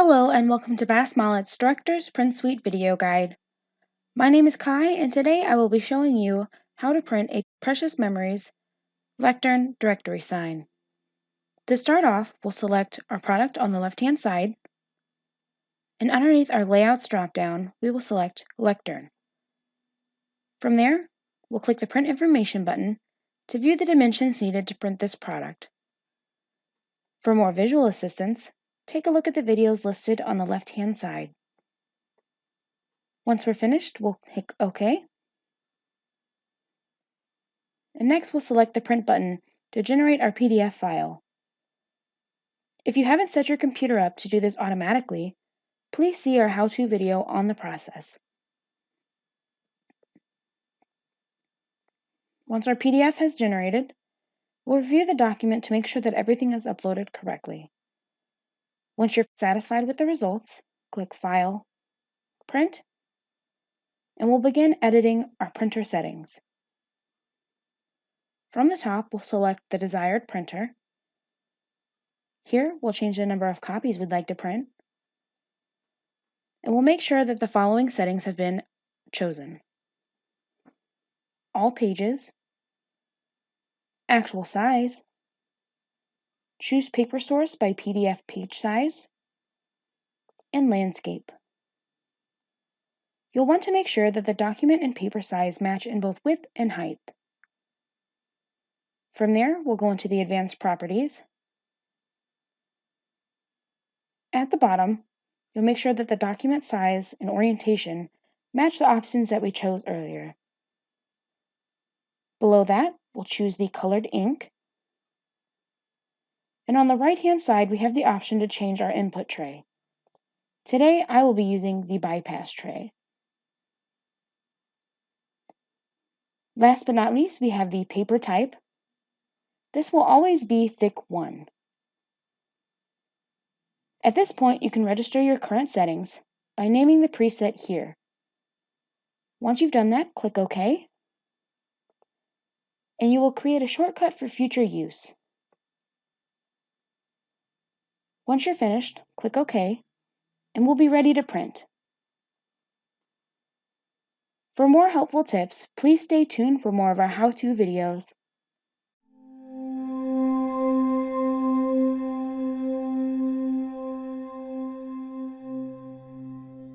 Hello and welcome to Bass-Mollett's Director's Print Suite video guide. My name is Kai and today I will be showing you how to print a Precious Memories Lectern directory sign. To start off, we'll select our product on the left-hand side, and underneath our Layouts drop-down, we will select Lectern. From there, we'll click the Print Information button to view the dimensions needed to print this product. For more visual assistance, take a look at the videos listed on the left-hand side. Once we're finished, we'll hit OK. And next we'll select the Print button to generate our PDF file. If you haven't set your computer up to do this automatically, please see our how-to video on the process. Once our PDF has generated, we'll review the document to make sure that everything is uploaded correctly. Once you're satisfied with the results, click File, Print, and we'll begin editing our printer settings. From the top, we'll select the desired printer. Here, we'll change the number of copies we'd like to print, and we'll make sure that the following settings have been chosen: all pages, actual size, choose paper source by PDF page size, and landscape. You'll want to make sure that the document and paper size match in both width and height. From there, we'll go into the advanced properties. At the bottom, you'll make sure that the document size and orientation match the options that we chose earlier. Below that, we'll choose the colored ink. And on the right-hand side, we have the option to change our input tray. Today, I will be using the bypass tray. Last but not least, we have the paper type. This will always be thick 1. At this point, you can register your current settings by naming the preset here. Once you've done that, click OK, and you will create a shortcut for future use. Once you're finished, click OK, and we'll be ready to print. For more helpful tips, please stay tuned for more of our how-to videos.